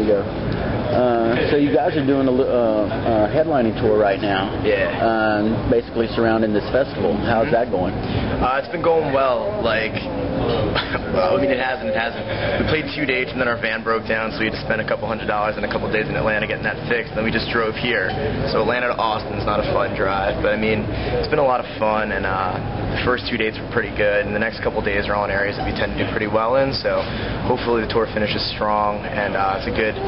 go. So you guys are doing a headlining tour right now. Yeah. Basically surrounding this festival. How's that going? It's been going well. Like, well, I mean, it hasn't. We played 2 dates and then our van broke down, so we had to spend a couple $100s and a couple days in Atlanta getting that fixed. Then we just drove here. So Atlanta to Austin is not a fun drive, but I mean, it's been a lot of fun, and the first 2 dates were pretty good, and the next couple days are all in areas that we tend to do pretty well in. So hopefully the tour finishes strong, and it's a good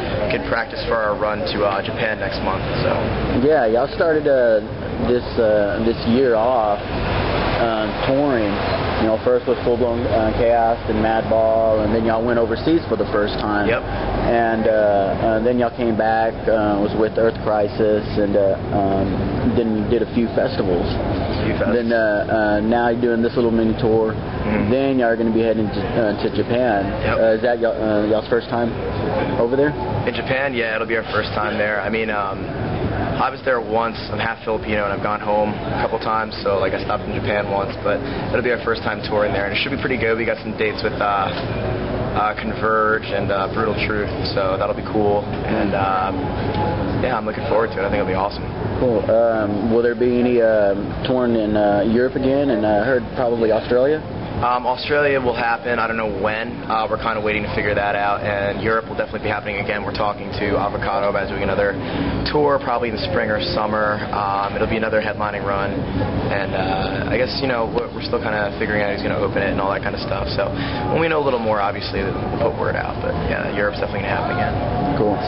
practice for our run to Japan next month. So yeah, y'all started this year off touring. You know, first with Full Blown Chaos and Madball, and then y'all went overseas for the first time. Yep. And then y'all came back, was with Earth Crisis, and then you did a few festivals. Then now you're doing this little mini tour. Then y'all are going to be heading to Japan. Yep. Is that y'all's first time over there? In Japan, yeah, it'll be our first time there. I mean, I was there once. I'm half Filipino, and I've gone home a couple times, so like I stopped in Japan once, but it'll be our first time touring there, and it should be pretty good. We got some dates with Converge and Brutal Truth, so that'll be cool, and yeah, I'm looking forward to it. I think it'll be awesome. Cool. Will there be any touring in Europe again, and I heard probably Australia? Australia will happen. I don't know when. We're kind of waiting to figure that out. And Europe will definitely be happening again. We're talking to Avocado about doing another tour, probably in the spring or summer. It'll be another headlining run. And I guess, you know, we're still kind of figuring out who's going to open it and all that kind of stuff. So when we know a little more, obviously, we'll put word out. But yeah, Europe's definitely going to happen again. Cool.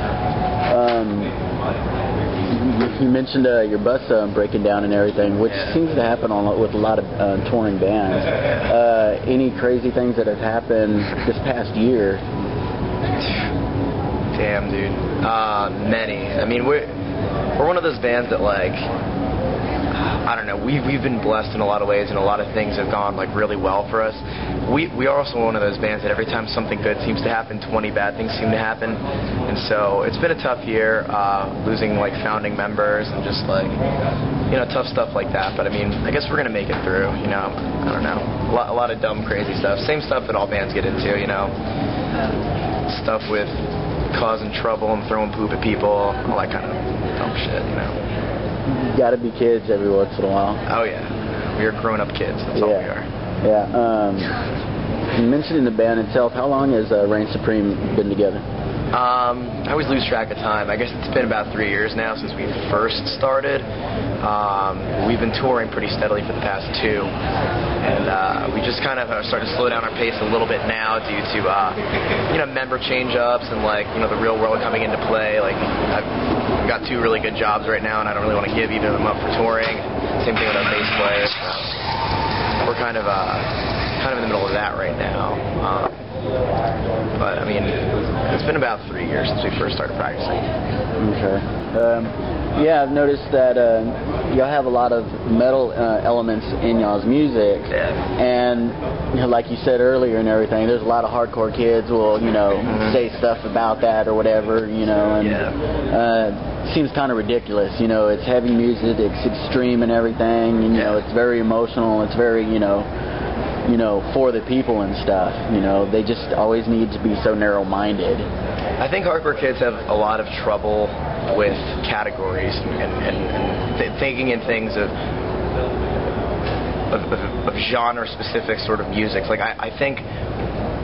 You mentioned your bus breaking down and everything, which seems to happen with a lot of touring bands. Any crazy things that have happened this past year? Damn, dude. Many. I mean, we're one of those bands that, like, I don't know, we've been blessed in a lot of ways, and a lot of things have gone like really well for us. We are also one of those bands that every time something good seems to happen, 20 bad things seem to happen. And so it's been a tough year, losing like founding members and just like, you know, tough stuff like that. But I mean, I guess we're gonna make it through, you know. I don't know, a lot of dumb, crazy stuff. Same stuff that all bands get into, you know. Stuff with causing trouble and throwing poop at people, all that kind of dumb shit, you know. You gotta be kids every once in a while. Oh yeah, we're grown-up kids. That's all we are. Yeah. You mentioned in the band itself, how long has Reign Supreme been together? I always lose track of time. I guess it's been about 3 years now since we first started. We've been touring pretty steadily for the past 2, and we just kind of started to slow down our pace a little bit now due to you know, member change-ups and like, you know, the real world coming into play. Like, I've got 2 really good jobs right now, and I don't really want to give either of them up for touring. Same thing with our bass player. So we're kind of in the middle of that right now. But I mean, it's been about 3 years since we first started practicing. Okay. Yeah, I've noticed that y'all have a lot of metal elements in y'all's music. Yeah. And you know, like you said earlier and everything, there's a lot of hardcore kids who will, you know, say stuff about that or whatever, you know, and seems kind of ridiculous. You know, it's heavy music, it's extreme and everything, and you know, it's very emotional, it's very, you know, for the people and stuff. You know, they just always need to be so narrow-minded. I think hardcore kids have a lot of trouble with categories and thinking in things of genre-specific sort of music. Like, I think,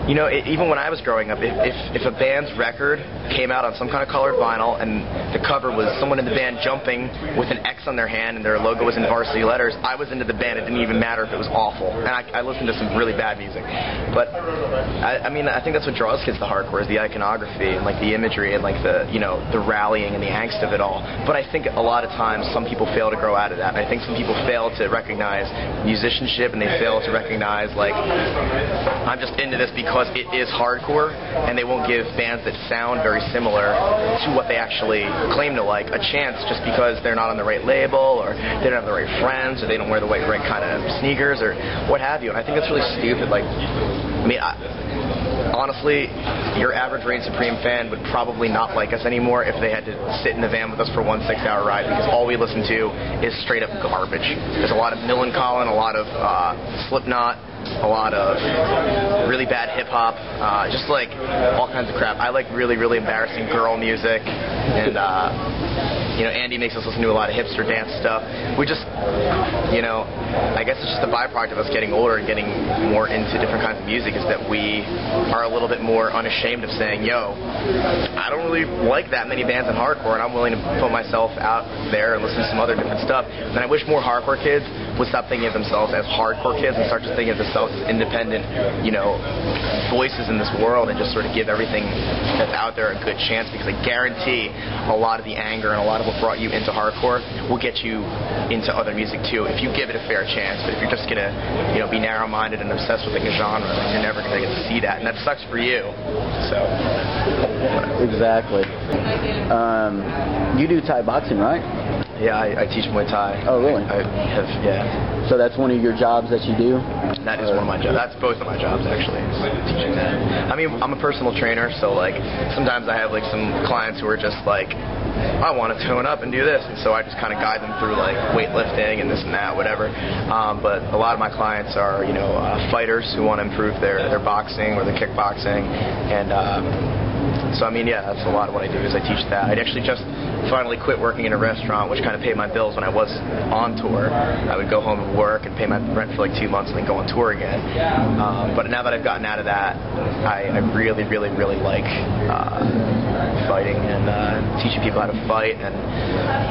you know, even when I was growing up, if a band's record came out on some kind of colored vinyl and the cover was someone in the band jumping with an X on their hand and their logo was in varsity letters, I was into the band. It didn't even matter if it was awful. And I listened to some really bad music. But, I mean, I think that's what draws kids to hardcore, is the iconography and, like, the imagery and, like, the, you know, the rallying and the angst of it all. But I think a lot of times some people fail to grow out of that. And I think some people fail to recognize musicianship, and they fail to recognize, like, I'm just into this because it is hardcore, and they won't give bands that sound very similar to what they actually claim to like a chance just because they're not on the right label, or they don't have the right friends, or they don't wear the right kind of sneakers, or what have you. And I think that's really stupid. Like, I mean, honestly, your average Reign Supreme fan would probably not like us anymore if they had to sit in the van with us for 1 6-hour ride, because all we listen to is straight up garbage. There's a lot of Millencolin, a lot of Slipknot, a lot of really bad hip hip-hop, just like all kinds of crap. I like really, really embarrassing girl music, and you know, Andy makes us listen to a lot of hipster dance stuff. We just, you know, I guess it's just a byproduct of us getting older and getting more into different kinds of music, is that we are a little bit more unashamed of saying, yo, I don't really like that many bands in hardcore, and I'm willing to put myself out there and listen to some other different stuff. And I wish more hardcore kids would stop thinking of themselves as hardcore kids and start just thinking of themselves as independent, you know, voices in this world, and just sort of give everything that's out there a good chance, because I guarantee a lot of the anger and a lot of what brought you into hardcore will get you into other music too, if you give it a fair chance. But if you're just gonna, you know, be narrow-minded and obsessed with like a genre, then you're never gonna get to see that, and that sucks for you. So exactly. You do Thai boxing, right? Yeah, I teach Muay Thai. Oh, really? I have, yeah. So that's one of your jobs that you do? That is one of my jobs. That's both of my jobs, actually, is teaching that. I mean, I'm a personal trainer, so, like, sometimes I have, like, some clients who are just, like, I want to tone up and do this, and so I just kind of guide them through, like, weightlifting and this and that, whatever. But a lot of my clients are, you know, fighters who want to improve their boxing or their kickboxing, and so, I mean, yeah, that's a lot of what I do, is I teach that. I actually just finally quit working in a restaurant, which kind of paid my bills when I was on tour. I would go home and work and pay my rent for like 2 months and then go on tour again. But now that I've gotten out of that, I really, really, really like fighting and teaching people how to fight, and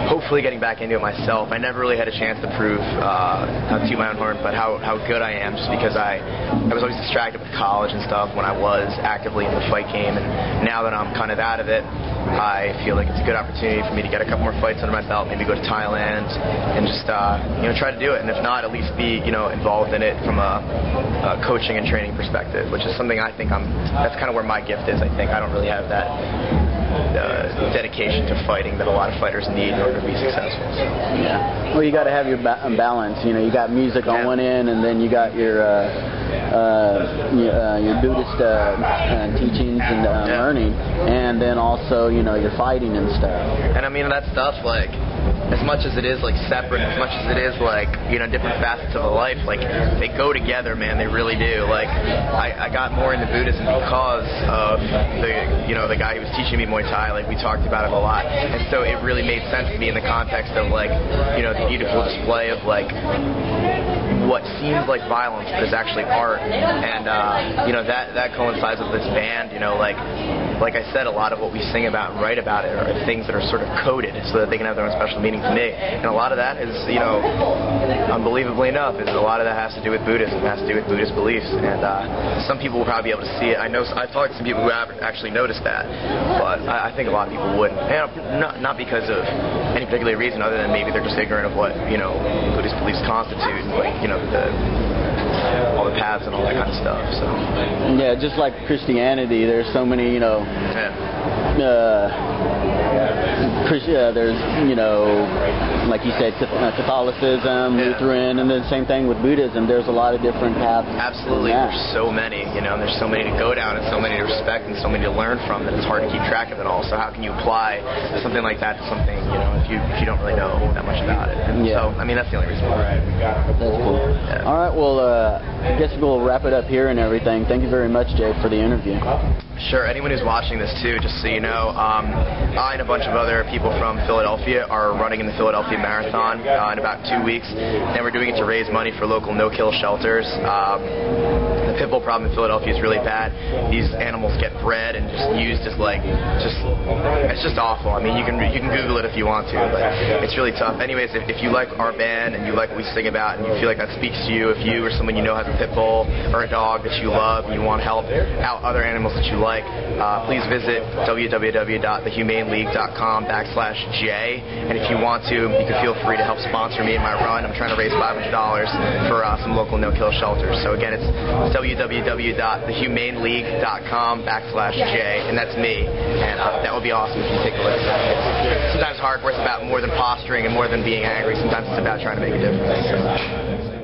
hopefully getting back into it myself. I never really had a chance to prove, not to my own horn, but how good I am, just because I was always distracted with college and stuff when I was actively in the fight game, and now that I'm kind of out of it, I feel like it's a good opportunity for me to get a couple more fights under my belt, maybe go to Thailand and just you know, try to do it, and if not, at least be, you know, involved in it from a coaching and training perspective, which is something I think that's kind of where my gift is. I think I don't really have that dedication to fighting that a lot of fighters need in order to be successful. So. Yeah. Well, you got to have your balance. You know, you got music on one end, and then you got your Buddhist teachings and learning, and then also, you know, your fighting and stuff. And I mean, that stuff, like, as much as it is like separate, as much as it is like, you know, different facets of a life, like, they go together, man. They really do. Like, I got more into Buddhism because of the guy who was teaching me Muay Thai. Like, we talked about it a lot, and so it really made sense to me in the context of, like, you know, the beautiful display of, like, what seems like violence but is actually art, and you know, that coincides with this band. You know, like I said, a lot of what we sing about and write about it are things that are sort of coded so that they can have their own special meaning to me, and a lot of that is, you know, unbelievably enough, is a lot of that has to do with Buddhism, has to do with Buddhist beliefs, and some people will probably be able to see it. I know I've talked to some people who have actually noticed that, but I think a lot of people wouldn't, and not because of any particular reason other than maybe they're just ignorant of what, you know, Buddhist beliefs constitute, like, you know, all the paths and all that kind of stuff. So yeah, just like Christianity, there's so many, you know, there's, you know, like you said, Catholicism, Lutheran, and then same thing with Buddhism. There's a lot of different paths. Absolutely, there's so many, you know, and there's so many to go down, and so many to respect, and so many to learn from, that it's hard to keep track of it all. So how can you apply something like that to something, you know, if you don't really know that much about it? And so, I mean, that's the only reason why. That's cool. Yeah. All right, well, I guess we'll wrap it up here and everything. Thank you very much, Jay, for the interview. Sure. Anyone who's watching this too, just so you know, I and a bunch of other people from Philadelphia are running in the Philadelphia Marathon in about 2 weeks, and we're doing it to raise money for local no-kill shelters. The pit bull problem in Philadelphia is really bad. These animals get bred and just used as it's just awful. I mean, you can Google it if you want to, but it's really tough. Anyways, if you like our band and you like what we sing about and you feel like that speaks to you, if you or someone you know has a pit bull or a dog that you love and you want to help out other animals that you like, please visit www.thehumaneleague.com/J, and if you want to, you can feel free to help sponsor me in my run. I'm trying to raise $500 for some local no-kill shelters. So again, it's www.thehumaneleague.com/J, and that's me, and that would be awesome if you take a look at that. Sometimes hardcore is about more than posturing and more than being angry. Sometimes it's about trying to make a difference. So.